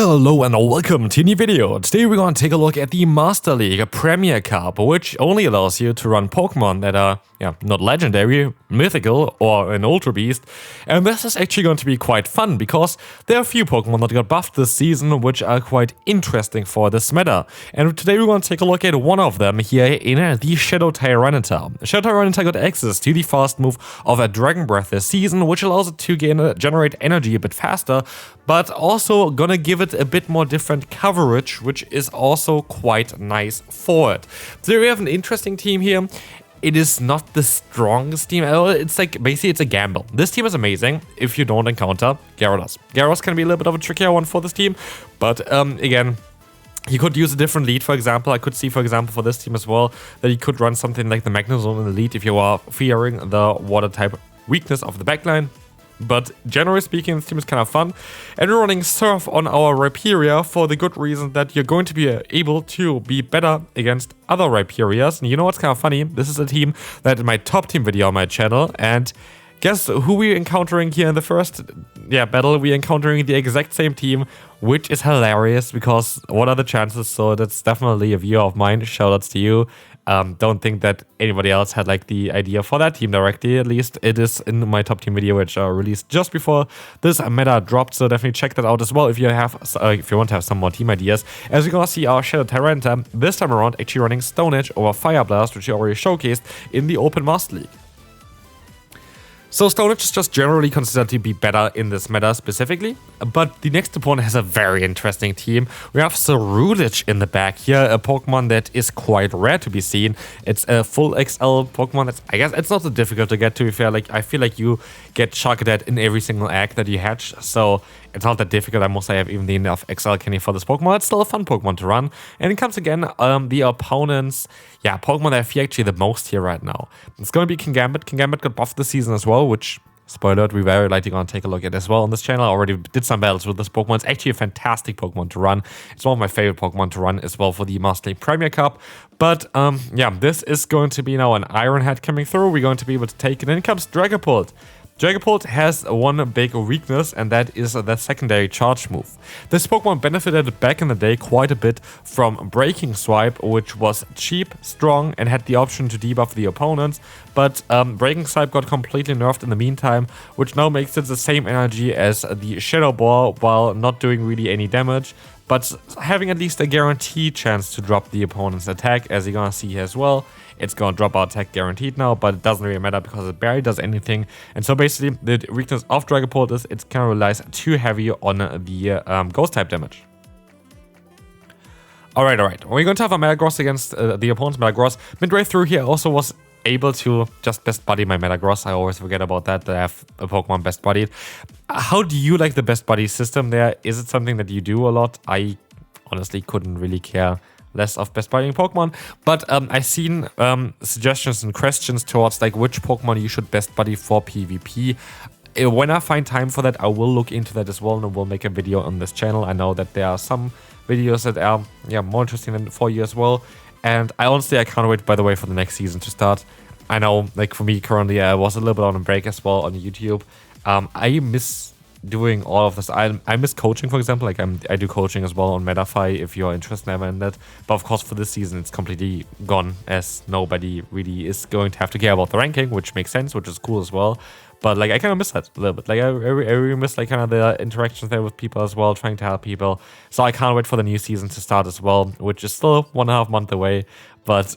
Hello and welcome to a new video. Today we're going to take a look at the Master League Premier Cup, which only allows you to run Pokemon that are not legendary, mythical, or an Ultra Beast. And this is actually going to be quite fun because there are a few Pokemon that got buffed this season which are quite interesting for this meta. And today we're going to take a look at one of them here in the Shadow Tyranitar. Shadow Tyranitar got access to the fast move of a Dragon Breath this season, which allows it to generate energy a bit faster, but also gonna give it a bit more different coverage, which is also quite nice for it. So we have an interesting team here. It is not the strongest team. It's like, basically it's a gamble. This team is amazing if you don't encounter Gyarados. Gyarados can be a little bit of a trickier one for this team, but again, you could use a different lead, for example. I could see, for example, for this team as well, that you could run something like the Magnezone in the lead if you are fearing the water type weakness of the backline. But generally speaking, this team is kind of fun. And we're running Surf on our Rhyperior for the good reason that you're going to be able to be better against other Rhyperiors. And you know what's kind of funny? This is a team that in my top team video on my channel. And guess who we're encountering here in the first battle? We're encountering the exact same team, which is hilarious because what are the chances? So that's definitely a viewer of mine. Shoutouts to you. Don't think that anybody else had like the idea for that team directly. At least it is in my top team video, which released just before this meta dropped. So definitely check that out as well if you want to have some more team ideas. As you're gonna see, our Shadow Tyranitar this time around actually running Stone Edge over Fire Blast, which you already showcased in the Open Master League. So Stone Edge is just generally considered to be better in this meta specifically, but the next opponent has a very interesting team. We have Cerulege in the back here, a Pokemon that is quite rare to be seen. It's a full XL Pokemon. I guess it's not so difficult to get, to be fair. Like, I feel like you get Charcadet in every single egg that you hatch, so it's not that difficult. I must say I have even enough XL candy for this Pokemon. It's still a fun Pokemon to run. And it comes again, the opponents, Pokemon that I fear actually the most here right now. It's going to be Kingambit. Kingambit got buffed this season as well, which, spoiler alert, we very likely going to take a look at as well on this channel. I already did some battles with this Pokemon. It's actually a fantastic Pokemon to run. It's one of my favorite Pokemon to run as well for the Master League Premier Cup. But this is going to be now an Iron Head coming through. We're going to be able to take it. In comes Dragapult. Dragapult has one big weakness, and that is that secondary charge move. This Pokemon benefited back in the day quite a bit from Breaking Swipe, which was cheap, strong, and had the option to debuff the opponents, but Breaking Swipe got completely nerfed in the meantime, which now makes it the same energy as the Shadow Ball while not doing really any damage, but having at least a guaranteed chance to drop the opponent's attack, as you're gonna see here as well. It's gonna drop our attack guaranteed now, but it doesn't really matter because it barely does anything. And so basically, the weakness of Dragapult is it kind of relies too heavy on the Ghost type damage. Alright. We're going to have a Metagross against the opponent's Metagross. Midway through here, I also was able to just best buddy my Metagross. I always forget about that I have a Pokemon best buddied. How do you like the best buddy system there? Is it something that you do a lot? I honestly couldn't really care less of best buddying Pokemon, but I've seen suggestions and questions towards like which Pokemon you should best buddy for PvP. When I find time for that, I will look into that as well and we'll make a video on this channel. I know that there are some videos that are more interesting than for you as well, and I can't wait, by the way, for the next season to start. I know, like for me currently, I was a little bit on a break as well on YouTube. I miss doing all of this. I miss coaching, for example. Like I do coaching as well on Metafy if you're interested in that. But of course, for this season, it's completely gone, as nobody really is going to have to care about the ranking, which makes sense, which is cool as well. But like I kind of miss that a little bit. Like I really miss like kind of the interactions there with people as well, trying to help people. So I can't wait for the new season to start as well, which is still 1.5 months away. But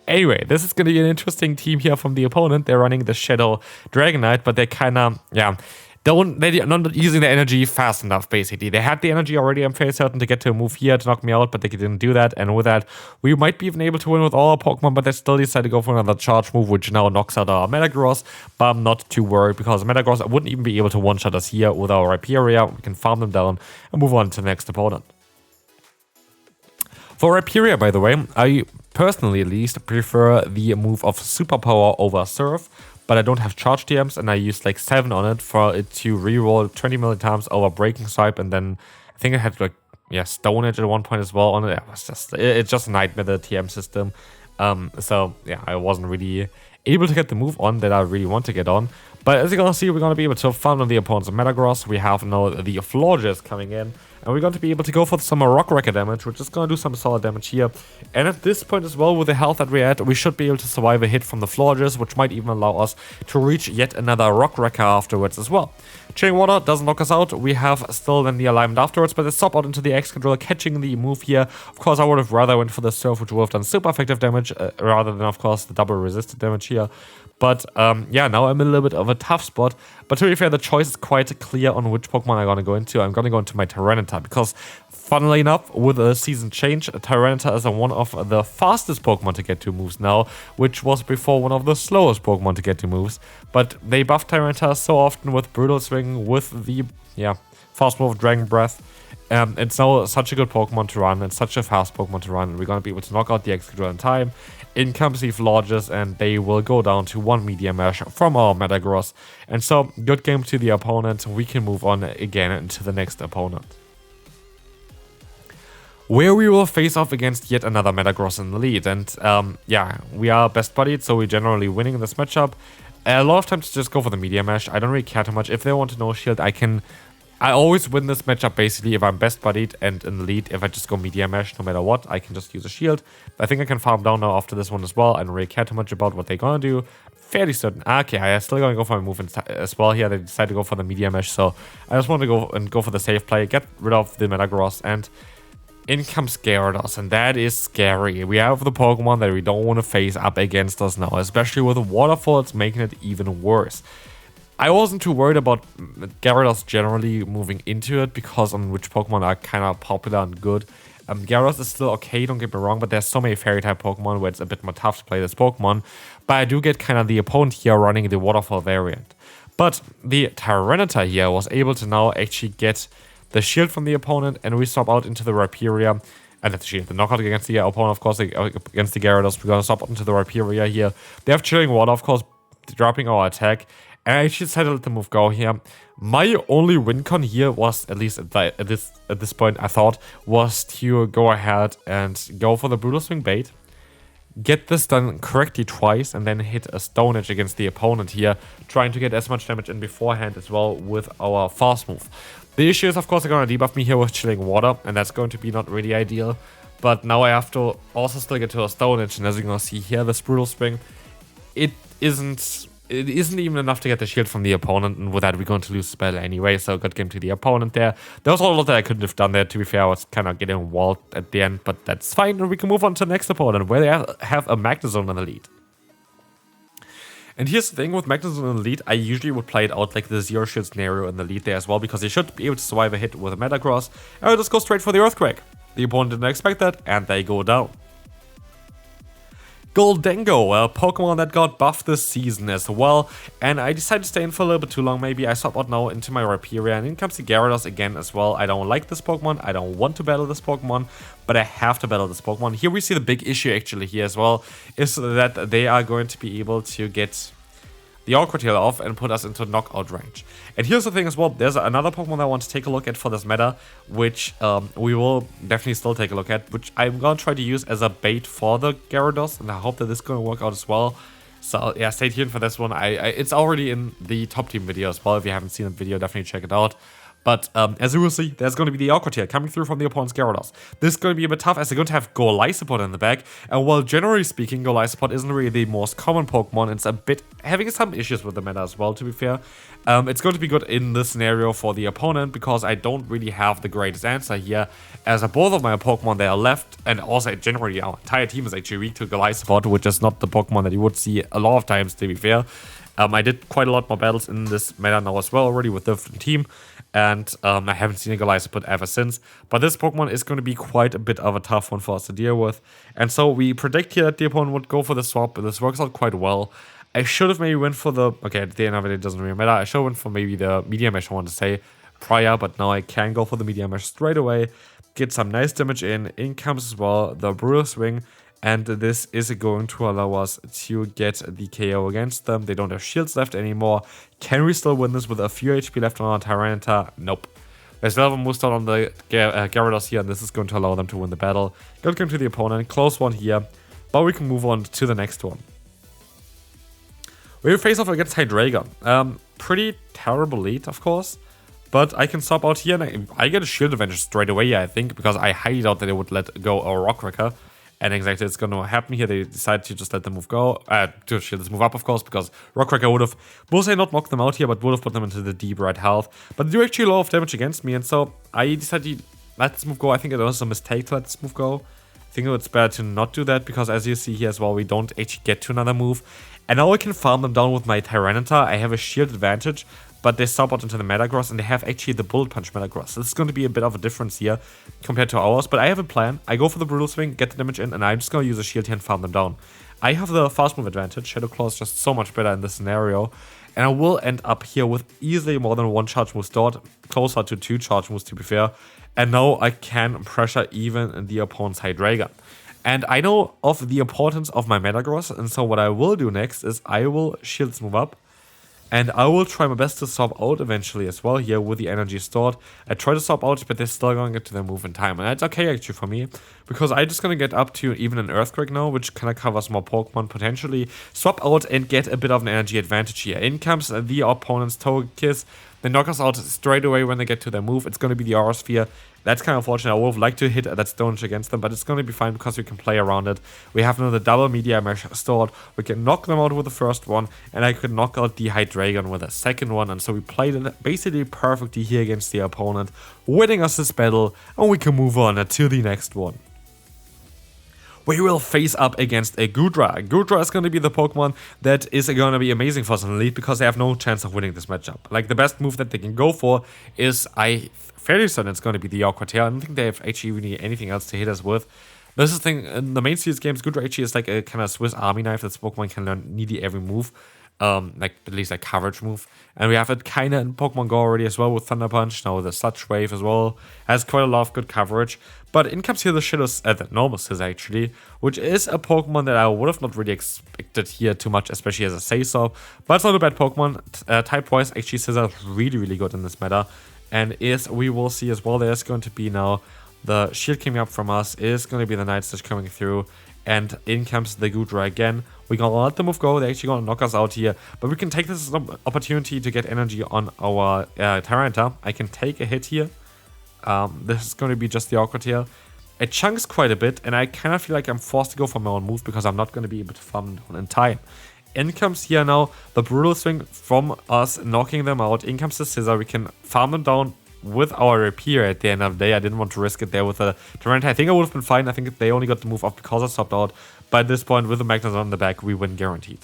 Anyway, this is going to be an interesting team here from the opponent. They're running the Shadow Dragonite, but they kind of they're not using the energy fast enough, basically. They had the energy already, I'm fairly certain, to get to a move here to knock me out, but they didn't do that. And with that, we might be even able to win with all our Pokemon, but they still decide to go for another charge move, which now knocks out our Metagross. But I'm not too worried, because Metagross wouldn't even be able to one-shot us here with our Rhyperior. We can farm them down and move on to the next opponent. For Rhyperior, by the way, I personally at least prefer the move of Superpower over Surf, but I don't have charge TMs, and I used like 7 on it for it to reroll 20 million times over Breaking Swipe, and then I think I had like Stone Edge at one point as well on it. It's just a nightmare, the TM system. I wasn't really able to get the move on that I really want to get on. But as you're gonna see, we're gonna be able to farm on the opponent's Metagross. We have now the Florges coming in. And we're going to be able to go for some Rock Wrecker damage, which is going to do some solid damage here. And at this point as well, with the health that we're at, we should be able to survive a hit from the Florges, which might even allow us to reach yet another Rock Wrecker afterwards as well. Chilling Water doesn't knock us out. We have still then the alignment afterwards, but let's swap out into the X-Control, catching the move here. Of course, I would have rather went for the Surf, which would have done super effective damage, rather than, of course, the double resisted damage here. But yeah, now I'm in a little bit of a tough spot. But to be fair, the choice is quite clear on which Pokemon I'm going to go into. I'm going to go into my Tyranitar because, funnily enough, with a season change, Tyranitar is one of the fastest Pokemon to get to moves now, which was before one of the slowest Pokemon to get to moves. But they buffed Tyranitar so often with Brutal Swing, with the fast move Dragon Breath. It's now such a good Pokemon to run and such a fast Pokemon to run. We're going to be able to knock out the X-Control in time. In comes the Florges, and they will go down to 1 Media Mesh from our Metagross. And so, good game to the opponent. We can move on again into the next opponent, where we will face off against yet another Metagross in the lead. And yeah, we are best buddied, so we're generally winning this matchup. A lot of times just go for the Media Mesh. I don't really care too much. If they want to no shield, I always win this matchup basically if I'm best buddied and in the lead. If I just go Media Mesh, no matter what, I can just use a shield. I think I can farm down now after this one as well. I don't really care too much about what they're gonna do. Fairly certain. Okay, I'm still gonna go for my move as well here. They decided to go for the Media Mesh, so I just want to go for the safe play, get rid of the Metagross, and in comes Gyarados, and that is scary. We have the Pokemon that we don't want to face up against us now, especially with the Waterfall. It's making it even worse. I wasn't too worried about Gyarados generally moving into it because on which Pokemon are kind of popular and good. Gyarados is still okay, don't get me wrong, but there's so many Fairy type Pokemon where it's a bit more tough to play this Pokemon. But I do get kind of the opponent here running the Waterfall variant. But the Tyranitar here was able to now actually get the shield from the opponent, and we swap out into the Rhyperior. And that's the knockout against the opponent, of course, against the Gyarados. We're going to swap out into the Rhyperior here. They have Chilling Water, of course, dropping our attack. And I actually decided to let the move go here. My only win con here was, at least at this point, I thought, was to go ahead and go for the Brutal Swing bait. Get this done correctly twice and then hit a Stone Edge against the opponent here, trying to get as much damage in beforehand as well with our fast move. The issue is, of course, they're going to debuff me here with Chilling Water, and that's going to be not really ideal. But now I have to also still get to a Stone Edge, and as you're going to see here, this Brutal Swing, it isn't even enough to get the shield from the opponent, and with that we're going to lose the battle anyway, so good game to the opponent there. There was a lot that I couldn't have done there, to be fair. I was kind of getting walled at the end, but that's fine, and we can move on to the next opponent, where they have a Magnezone in the lead. And here's the thing, with Magnezone in the lead, I usually would play it out like the zero shield scenario in the lead there as well, because they should be able to survive a hit with a Metagross, and I'll just go straight for the Earthquake. The opponent didn't expect that, and they go down. Goldengo, a Pokemon that got buffed this season as well, and I decided to stay in for a little bit too long. Maybe I swap out now into my Rhyperior, and in comes the Gyarados again as well. I don't like this Pokemon, I don't want to battle this Pokemon, but I have to battle this Pokemon. Here we see the big issue actually here as well, is that they are going to be able to get the Aqua Tail off and put us into knockout range. And here's the thing as well, there's another Pokemon I want to take a look at for this meta, which we will definitely still take a look at, which I'm going to try to use as a bait for the Gyarados, and I hope that this is going to work out as well. So yeah, stay tuned for this one. It's already in the top team video as well. If you haven't seen the video, definitely check it out. But as you will see, there's going to be the Aqua Tail coming through from the opponent's Gyarados. This is going to be a bit tough as they're going to have Golisopod in the back. And while generally speaking, Golisopod isn't really the most common Pokemon, it's a bit having some issues with the meta as well, to be fair. It's going to be good in this scenario for the opponent because I don't really have the greatest answer here, as both of my Pokemon they are left, and also generally our entire team is actually weak to Golisopod, which is not the Pokemon that you would see a lot of times, to be fair. I did quite a lot more battles in this meta now as well already with different team. And I haven't seen a Golisopod ever since. But this Pokemon is going to be quite a bit of a tough one for us to deal with. And so we predict here that the opponent would go for the swap, but this works out quite well. I should have maybe went for the... Okay, at the end of it, it doesn't really matter. I should have went for maybe the Media Mesh, I want to say, prior. But now I can go for the Media Mesh straight away. Get some nice damage in. In comes as well the Brutal Swing. And this is going to allow us to get the KO against them. They don't have shields left anymore. Can we still win this with a few HP left on our Tyranitar? Nope. They still have a move stun on the Gyarados here, and this is going to allow them to win the battle. Good game to the opponent. Close one here. But we can move on to the next one. We face off against Hydreigon. Pretty terrible lead, of course. But I can swap out here, and I get a shield advantage straight away, I think, because I highly doubt that they would let go a Rock Wrecker. And exactly, it's going to happen here. They decide to just let the move go, to shield this move up, of course, because Rock Wrecker would have, most not knocked them out here, but would have put them into the deep red health. But they do actually a lot of damage against me, and so I decided to let this move go. I think it was a mistake to let this move go. I think it's better to not do that, because as you see here as well, we don't actually get to another move. And now I can farm them down with my Tyranitar. I have a shield advantage, but they stop out into the Metagross, and they have actually the Bullet Punch Metagross. So this is going to be a bit of a difference here compared to ours, but I have a plan. I go for the Brutal Swing, get the damage in, and I'm just going to use a shield here and farm them down. I have the fast move advantage. Shadow Claw is just so much better in this scenario, and I will end up here with easily more than 1 charge move stored, closer to 2 charge moves to be fair, and now I can pressure even the opponent's Hydreigon. And I know of the importance of my Metagross, and so what I will do next is I will shield this move up, and I will try my best to swap out eventually as well here with the energy stored. I try to swap out, but they're still going to get to their move in time. And that's okay actually for me, because I'm just going to get up to even an Earthquake now, which kind of covers more Pokemon potentially. Swap out and get a bit of an energy advantage here. In comes the opponent's Togekiss. They knock us out straight away when they get to their move. It's going to be the Aura Sphere. That's kind of unfortunate. I would have liked to hit that Stone Edge against them, but it's going to be fine because we can play around it. We have another double Media Mesh stored. We can knock them out with the first one, and I could knock out the Hydreigon with the second one. And so we played it basically perfectly here against the opponent, winning us this battle, and we can move on to the next one. We will face up against a Goodra. Goodra is going to be the Pokemon that is going to be amazing for us in the lead, because they have no chance of winning this matchup. Like, the best move that they can go for is, I fairly certain it's going to be the Yaw Quartier. I don't think they have actually really anything else to hit us with. This is the thing, in the main series games, Goodra actually is like a kind of Swiss Army knife that Pokemon can learn nearly every move. Like at least like coverage move, and we have it kind of in Pokemon GO already as well with Thunder Punch. Now the Sludge Wave as well has quite a lot of good coverage. But in comes here the the normal Scizor actually, which is a Pokemon that I would have not really expected here too much, especially as a say-so. But it's not a bad Pokemon. Type-wise, actually Scizor is really good in this meta, and as we will see as well, there's going to be now the shield coming up from us, is going to be the Night Stitch coming through. And in comes the Goodra again. We're going to let the move go. They're actually going to knock us out here. But we can take this as an opportunity to get energy on our Tyranitar. I can take a hit here. This is going to be just the awkward here. It chunks quite a bit, and I kind of feel like I'm forced to go for my own move because I'm not going to be able to farm down in time. In comes here now the Brutal Swing from us, knocking them out. In comes the Scizor. We can farm them down with our Rhyperior at the end of the day. I didn't want to risk it there with a Tyranitar. I think I would have been fine. I think they only got the move off because I stopped out. But at this point, with the Magnus on the back, we win guaranteed.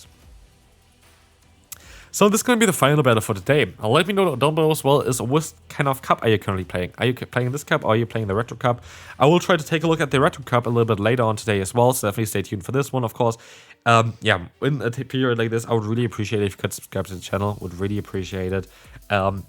So this is going to be the final battle for today. Let me know down below as well is what kind of cup are you currently playing? Are you playing this cup or are you playing the Retro Cup? I will try to take a look at the Retro Cup a little bit later on today as well, so definitely stay tuned for this one, of course. Yeah, in a period like this, I would really appreciate it if you could subscribe to the channel. Would really appreciate it. And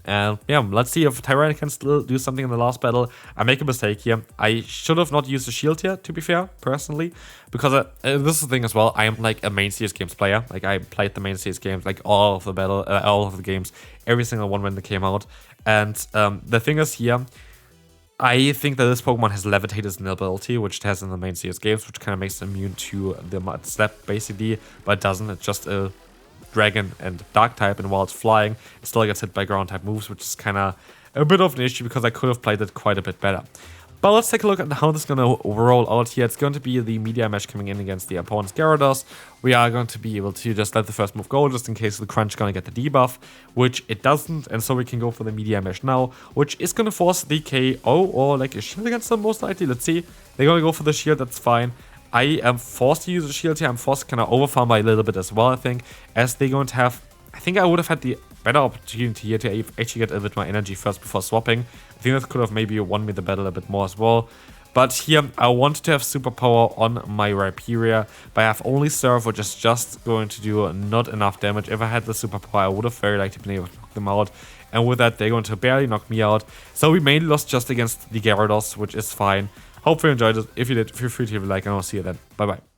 yeah, let's see if Tyranitar can still do something in the last battle. I make a mistake here. I should have not used the shield here, to be fair, personally, because this is the thing as well. I am like a main series games player. Like, I played the main series games, like all of the games, every single one when they came out. And the thing is here, I think that this Pokemon has Levitator's ability, which it has in the main series games, which kind of makes it immune to the Mud Slap, basically, but it doesn't. It's just a Dragon and Dark type, and while it's flying, it still gets hit by ground type moves, which is kind of a bit of an issue because I could have played it quite a bit better. But let's take a look at how this is going to roll out here. It's going to be the Media Mesh coming in against the opponent's Gyarados. We are going to be able to just let the first move go, just in case the Crunch is going to get the debuff, which it doesn't. And so we can go for the Media Mesh now, which is going to force the KO or like a shield against them most likely. Let's see. They're going to go for the shield. That's fine. I am forced to use the shield here. I'm forced to kind of overfarm by a little bit as well, I think, as they're going to have... I think I would have had the better opportunity here to actually get a bit more energy first before swapping. I think that could have maybe won me the battle a bit more as well. But here, I wanted to have superpower on my Rhyperior, but I have only Surf, which is just going to do not enough damage. If I had the superpower, I would have very likely been able to knock them out. And with that, they're going to barely knock me out. So we mainly lost just against the Gyarados, which is fine. Hopefully you enjoyed it. If you did, feel free to leave a like, and I'll see you then. Bye-bye.